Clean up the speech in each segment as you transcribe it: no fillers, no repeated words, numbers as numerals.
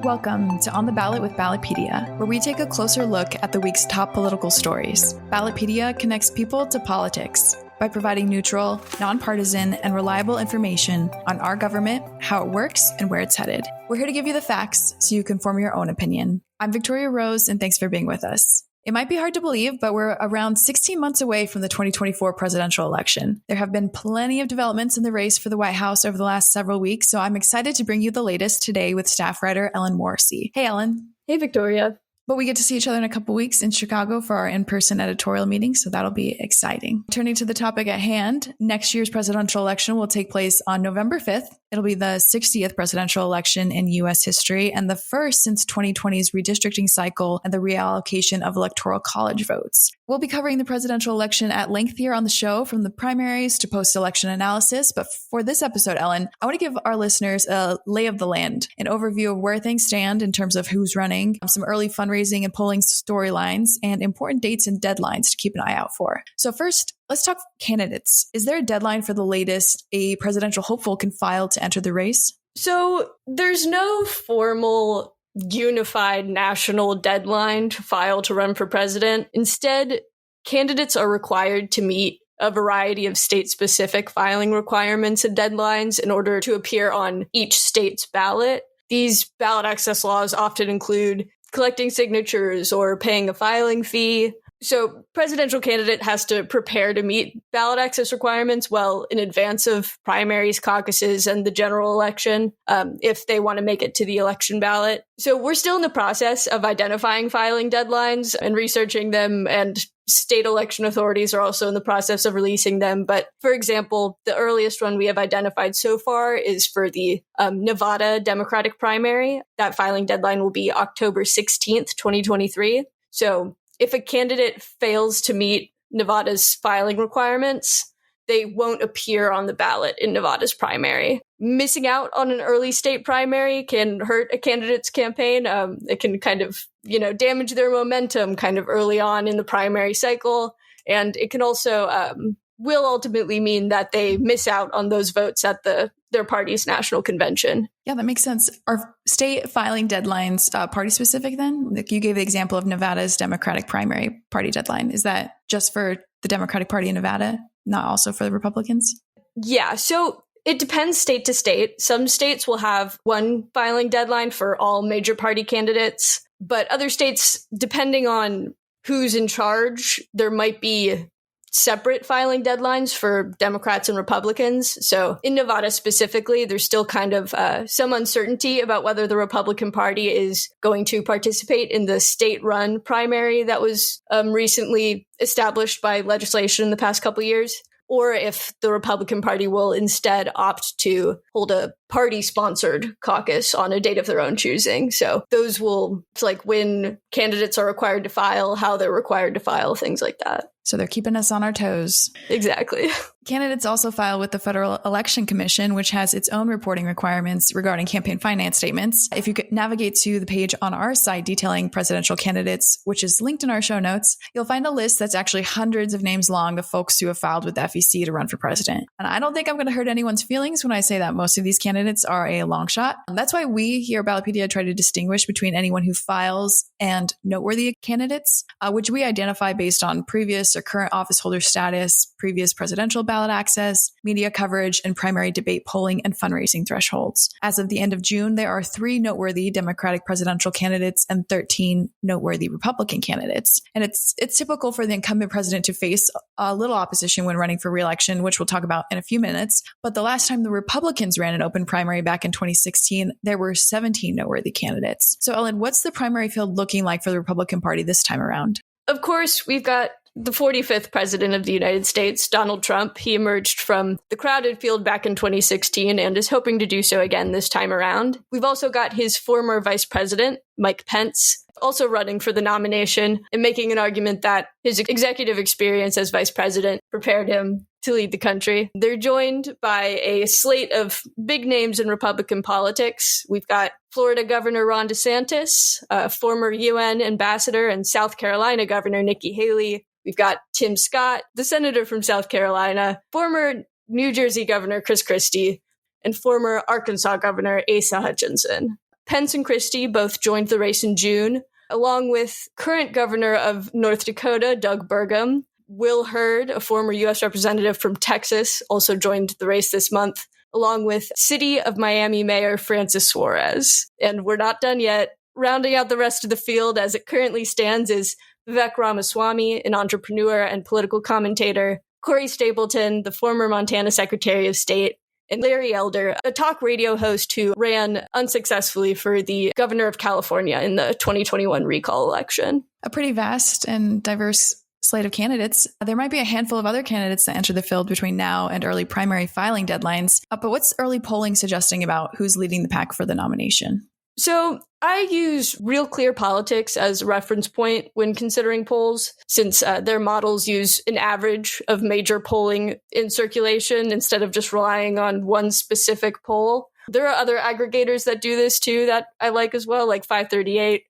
Welcome to On the Ballot with Ballotpedia, where we take a closer look at the week's top political stories. Ballotpedia connects people to politics by providing neutral, nonpartisan, and reliable information on our government, how it works, and where it's headed. We're here to give you the facts so you can form your own opinion. I'm Victoria Rose, and thanks for being with us. It might be hard to believe, but we're around 16 months away from the 2024 presidential election. There have been plenty of developments in the race for the White House over the last several weeks, so I'm excited to bring you the latest today with staff writer Ellen Morrissey. Hey, Ellen. Hey, Victoria. But we get to see each other in a couple weeks in Chicago for our in-person editorial meeting, so that'll be exciting. Turning to the topic at hand, next year's presidential election will take place on November 5th. It'll be the 60th presidential election in U.S. history and the first since 2020's redistricting cycle and the reallocation of electoral college votes. We'll be covering the presidential election at length here on the show, from the primaries to post-election analysis. But for this episode, Ellen, I want to give our listeners a lay of the land, an overview of where things stand in terms of who's running, some early fundraising and polling storylines, and important dates and deadlines to keep an eye out for. So first, let's talk candidates. Is there a deadline for the latest a presidential hopeful can file to enter the race? So there's no formal unified national deadline to file to run for president. Instead, candidates are required to meet a variety of state-specific filing requirements and deadlines in order to appear on each state's ballot. These ballot access laws often include collecting signatures or paying a filing fee. So presidential candidate has to prepare to meet ballot access requirements well in advance of primaries, caucuses, and the general election, if they want to make it to the election ballot. So we're still in the process of identifying filing deadlines and researching them, and state election authorities are also in the process of releasing them. But for example, the earliest one we have identified so far is for the Nevada Democratic primary. That filing deadline will be October 16th, 2023. So if a candidate fails to meet Nevada's filing requirements, they won't appear on the ballot in Nevada's primary. Missing out on an early state primary can hurt a candidate's campaign. It can kind of, damage their momentum kind of early on in the primary cycle. And it can also will ultimately mean that they miss out on those votes at their party's national convention. Yeah, that makes sense. Are state filing deadlines party specific then? Like you gave the example of Nevada's Democratic primary party deadline. Is that just for the Democratic Party in Nevada, not also for the Republicans? Yeah, so it depends state to state. Some states will have one filing deadline for all major party candidates, but other states, depending on who's in charge, there might be separate filing deadlines for Democrats and Republicans. So in Nevada specifically, there's still kind of some uncertainty about whether the Republican Party is going to participate in the state-run primary that was recently established by legislation in the past couple of years, or if the Republican Party will instead opt to hold a party-sponsored caucus on a date of their own choosing. So those will, it's like when candidates are required to file, how they're required to file, things like that. So they're keeping us on our toes. Exactly. Candidates also file with the Federal Election Commission, which has its own reporting requirements regarding campaign finance statements. If you could navigate to the page on our site detailing presidential candidates, which is linked in our show notes, you'll find a list that's actually hundreds of names long of folks who have filed with the FEC to run for president. And I don't think I'm going to hurt anyone's feelings when I say that most of these candidates are a long shot. That's why we here at Ballotpedia try to distinguish between anyone who files and noteworthy candidates, which we identify based on previous or current office holder status, previous presidential ballot access, media coverage, and primary debate polling and fundraising thresholds. As of the end of June, there are 3 noteworthy Democratic presidential candidates and 13 noteworthy Republican candidates. And it's typical for the incumbent president to face a little opposition when running for re-election, which we'll talk about in a few minutes. But the last time the Republicans ran an open primary back in 2016, there were 17 noteworthy candidates. So Ellen, what's the primary field looking like for the Republican Party this time around? Of course, we've got the 45th president of the United States, Donald Trump. He emerged from the crowded field back in 2016 and is hoping to do so again this time around. We've also got his former vice president, Mike Pence, also running for the nomination and making an argument that his executive experience as vice president prepared him to lead the country. They're joined by a slate of big names in Republican politics. We've got Florida Governor Ron DeSantis, former UN ambassador, and South Carolina Governor Nikki Haley. We've got Tim Scott, the senator from South Carolina, former New Jersey Governor Chris Christie, and former Arkansas Governor Asa Hutchinson. Pence and Christie both joined the race in June, along with current governor of North Dakota, Doug Burgum. Will Hurd, a former U.S. representative from Texas, also joined the race this month, along with City of Miami Mayor Francis Suarez. And we're not done yet. Rounding out the rest of the field as it currently stands is Vivek Ramaswamy, an entrepreneur and political commentator, Corey Stapleton, the former Montana Secretary of State, and Larry Elder, a talk radio host who ran unsuccessfully for the governor of California in the 2021 recall election. A pretty vast and diverse slate of candidates. There might be a handful of other candidates that enter the field between now and early primary filing deadlines. But what's early polling suggesting about who's leading the pack for the nomination? So I use Real Clear Politics as a reference point when considering polls, since their models use an average of major polling in circulation instead of just relying on one specific poll. There are other aggregators that do this too that I like as well, like 538.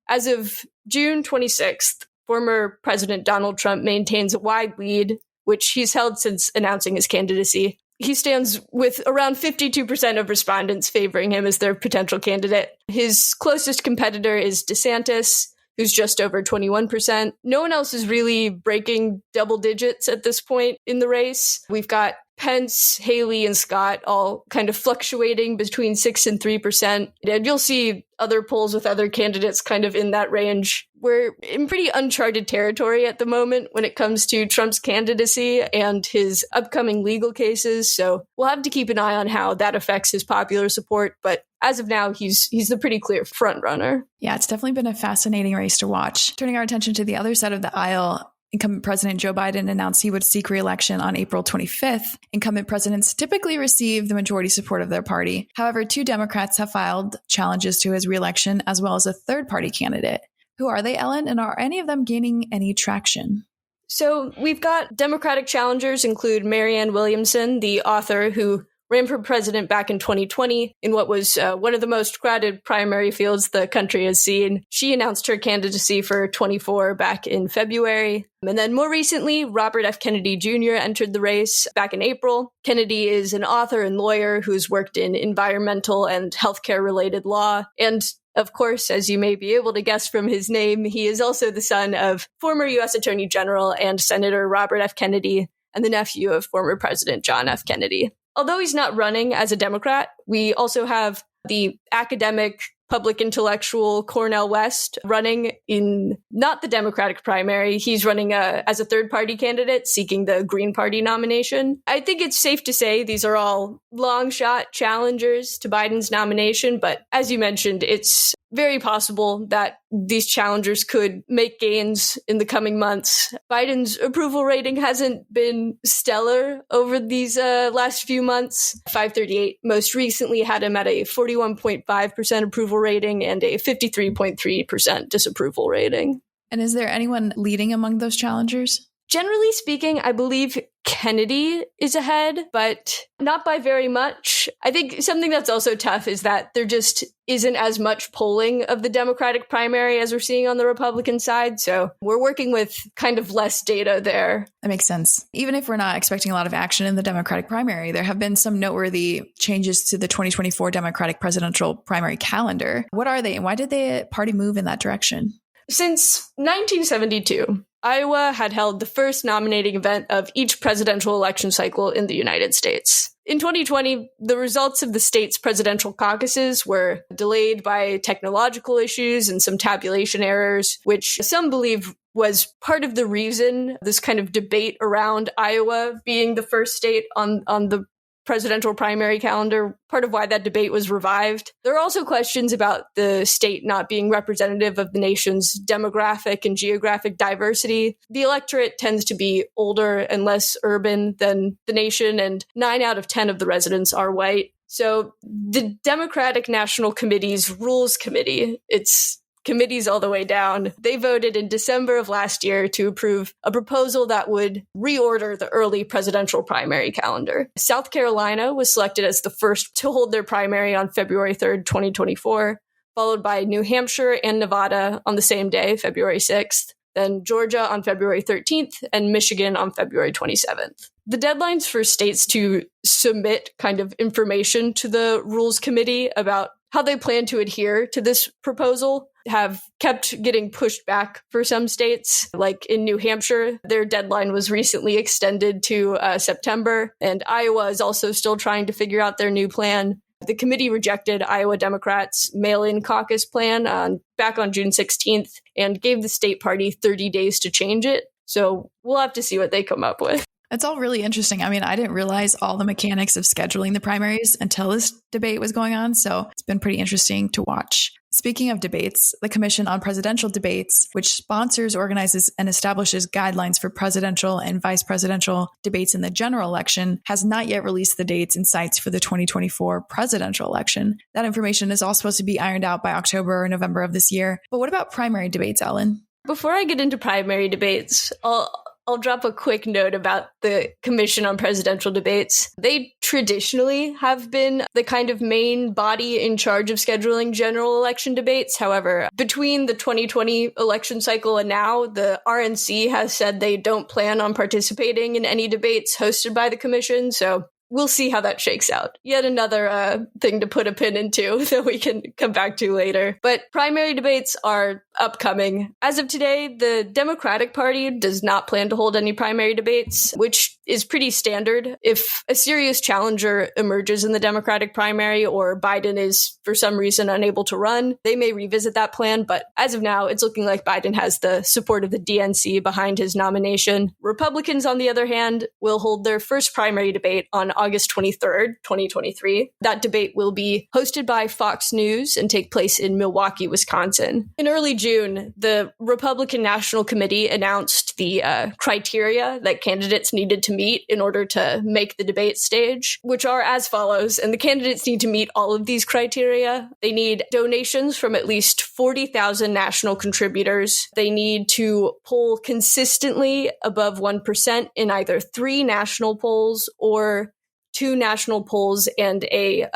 As of June 26th, former President Donald Trump maintains a wide lead, which he's held since announcing his candidacy. He stands with around 52% of respondents favoring him as their potential candidate. His closest competitor is DeSantis, who's just over 21%. No one else is really breaking double digits at this point in the race. We've got Pence, Haley, and Scott all kind of fluctuating between 6 and 3%. And you'll see other polls with other candidates kind of in that range. We're in pretty uncharted territory at the moment when it comes to Trump's candidacy and his upcoming legal cases. So we'll have to keep an eye on how that affects his popular support. But as of now, he's the pretty clear front runner. Yeah, it's definitely been a fascinating race to watch. Turning our attention to the other side of the aisle, incumbent President Joe Biden announced he would seek re-election on April 25th. Incumbent presidents typically receive the majority support of their party. However, 2 Democrats have filed challenges to his re-election, as well as a third-party candidate. Who are they, Ellen? And are any of them gaining any traction? So we've got Democratic challengers include Marianne Williamson, the author who ran for president back in 2020 in what was one of the most crowded primary fields the country has seen. She announced her candidacy for 24 back in February. And then more recently, Robert F. Kennedy Jr. entered the race back in April. Kennedy is an author and lawyer who's worked in environmental and healthcare-related law. And of course, as you may be able to guess from his name, he is also the son of former U.S. Attorney General and Senator Robert F. Kennedy and the nephew of former President John F. Kennedy. Although he's not running as a Democrat, we also have the academic public intellectual Cornel West running in not the Democratic primary. He's running as a third-party candidate seeking the Green Party nomination. I think it's safe to say these are all long-shot challengers to Biden's nomination, but as you mentioned, it's very possible that these challengers could make gains in the coming months. Biden's approval rating hasn't been stellar over these last few months. 538 most recently had him at a 41.5% approval rating and a 53.3% disapproval rating. And is there anyone leading among those challengers? Generally speaking, I believe Kennedy is ahead, but not by very much. I think something that's also tough is that there just isn't as much polling of the Democratic primary as we're seeing on the Republican side. So we're working with kind of less data there. That makes sense. Even if we're not expecting a lot of action in the Democratic primary, there have been some noteworthy changes to the 2024 Democratic presidential primary calendar. What are they and why did the party move in that direction? Since 1972, Iowa had held the first nominating event of each presidential election cycle in the United States. In 2020, the results of the state's presidential caucuses were delayed by technological issues and some tabulation errors, which some believe was part of the reason this kind of debate around Iowa being the first state on the presidential primary calendar, part of why that debate was revived. There are also questions about the state not being representative of the nation's demographic and geographic diversity. The electorate tends to be older and less urban than the nation, and 9 out of 10 of the residents are white. So the Democratic National Committee's Rules Committee, it's committees all the way down, they voted in December of last year to approve a proposal that would reorder the early presidential primary calendar. South Carolina was selected as the first to hold their primary on February 3rd, 2024, followed by New Hampshire and Nevada on the same day, February 6th, then Georgia on February 13th, and Michigan on February 27th. The deadlines for states to submit kind of information to the Rules Committee about how they plan to adhere to this proposal have kept getting pushed back for some states. Like in New Hampshire, their deadline was recently extended to September, and Iowa is also still trying to figure out their new plan. The committee rejected Iowa Democrats' mail-in caucus plan back on June 16th and gave the state party 30 days to change it. So we'll have to see what they come up with. It's all really interesting. I mean, I didn't realize all the mechanics of scheduling the primaries until this debate was going on. So it's been pretty interesting to watch. Speaking of debates, the Commission on Presidential Debates, which sponsors, organizes, and establishes guidelines for presidential and vice presidential debates in the general election, has not yet released the dates and sites for the 2024 presidential election. That information is all supposed to be ironed out by October or November of this year. But what about primary debates, Ellen? Before I get into primary debates, I'll drop a quick note about the Commission on Presidential Debates. They traditionally have been the kind of main body in charge of scheduling general election debates. However, between the 2020 election cycle and now, the RNC has said they don't plan on participating in any debates hosted by the Commission. So we'll see how that shakes out. Yet another thing to put a pin into that we can come back to later. But primary debates are upcoming. As of today, the Democratic Party does not plan to hold any primary debates, which is pretty standard. If a serious challenger emerges in the Democratic primary or Biden is for some reason unable to run, they may revisit that plan. But as of now, it's looking like Biden has the support of the DNC behind his nomination. Republicans, on the other hand, will hold their first primary debate on August 23rd, 2023. That debate will be hosted by Fox News and take place in Milwaukee, Wisconsin. In early June, the Republican National Committee announced the criteria that candidates needed to meet in order to make the debate stage, which are as follows. And the candidates need to meet all of these criteria. They need donations from at least 40,000 national contributors. They need to poll consistently above 1% in either 3 national polls or 2 national polls and a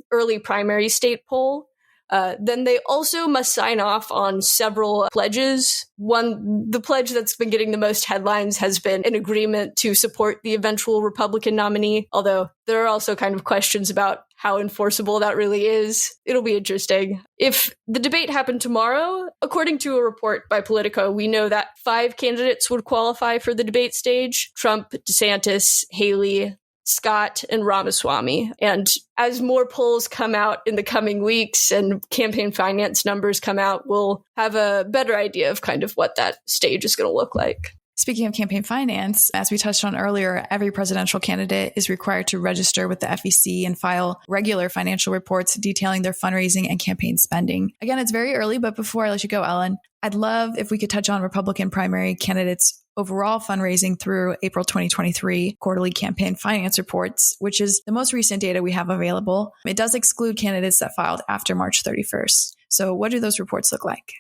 early primary state poll. Then they also must sign off on several pledges. The pledge that's been getting the most headlines has been an agreement to support the eventual Republican nominee, although there are also kind of questions about how enforceable that really is. It'll be interesting. If the debate happened tomorrow, according to a report by Politico, we know that 5 candidates would qualify for the debate stage: Trump, DeSantis, Haley, Scott, and Ramaswamy. And as more polls come out in the coming weeks and campaign finance numbers come out, we'll have a better idea of kind of what that stage is going to look like. Speaking of campaign finance, as we touched on earlier, every presidential candidate is required to register with the FEC and file regular financial reports detailing their fundraising and campaign spending. Again, it's very early, but before I let you go, Ellen, I'd love if we could touch on Republican primary candidates' overall fundraising through April 2023 quarterly campaign finance reports, which is the most recent data we have available. It does exclude candidates that filed after March 31st. So what do those reports look like?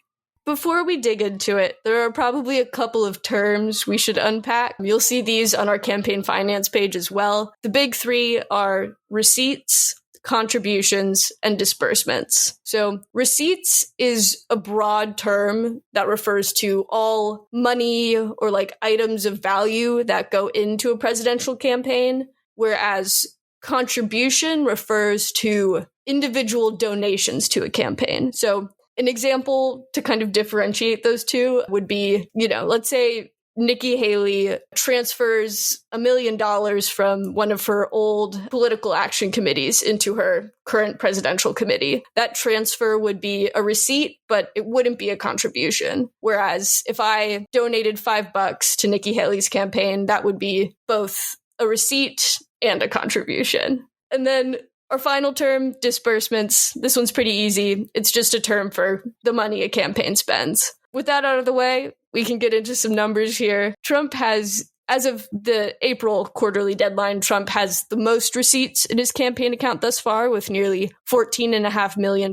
Before we dig into it, there are probably a couple of terms we should unpack. You'll see these on our campaign finance page as well. The big 3 are receipts, contributions, and disbursements. So receipts is a broad term that refers to all money or like items of value that go into a presidential campaign, whereas contribution refers to individual donations to a campaign. So an example to kind of differentiate those two would be, let's say Nikki Haley transfers $1 million from one of her old political action committees into her current presidential committee. That transfer would be a receipt, but it wouldn't be a contribution. Whereas if I donated $5 to Nikki Haley's campaign, that would be both a receipt and a contribution. And then our final term, disbursements. This one's pretty easy. It's just a term for the money a campaign spends. With that out of the way, we can get into some numbers here. Trump has, as of the April quarterly deadline, Trump has the most receipts in his campaign account thus far, with nearly $14.5 million.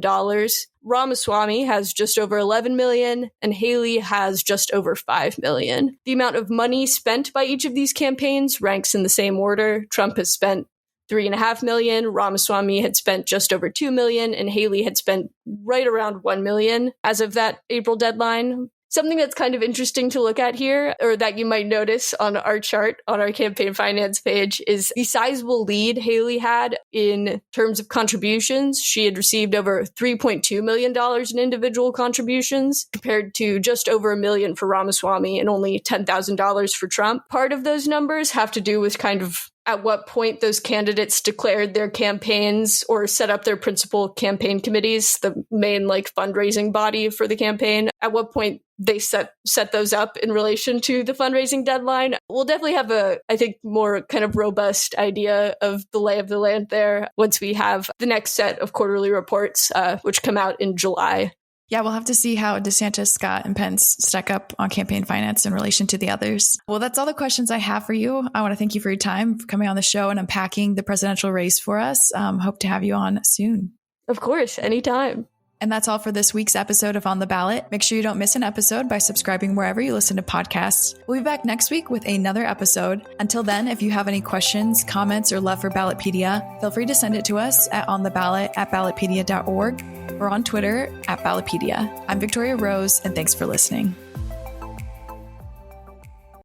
Ramaswamy has just over $11 million, and Haley has just over $5 million. The amount of money spent by each of these campaigns ranks in the same order. Trump has spent $3.5 million, Ramaswamy had spent just over $2 million, and Haley had spent right around $1 million as of that April deadline. Something that's kind of interesting to look at here, or that you might notice on our chart on our campaign finance page, is the sizable lead Haley had in terms of contributions. She had received over $3.2 million in individual contributions, compared to just over $1 million for Ramaswamy and only $10,000 for Trump. Part of those numbers have to do with kind of at what point those candidates declared their campaigns or set up their principal campaign committees, the main fundraising body for the campaign, at what point they set those up in relation to the fundraising deadline. We'll definitely have I think, more kind of robust idea of the lay of the land there once we have the next set of quarterly reports, which come out in July. Yeah, we'll have to see how DeSantis, Scott, and Pence stack up on campaign finance in relation to the others. Well, that's all the questions I have for you. I want to thank you for your time, for coming on the show and unpacking the presidential race for us. Hope to have you on soon. Of course, anytime. And that's all for this week's episode of On the Ballot. Make sure you don't miss an episode by subscribing wherever you listen to podcasts. We'll be back next week with another episode. Until then, if you have any questions, comments, or love for Ballotpedia, feel free to send it to us at ontheballot@ballotpedia.org or on Twitter @Ballotpedia. I'm Victoria Rose, and thanks for listening.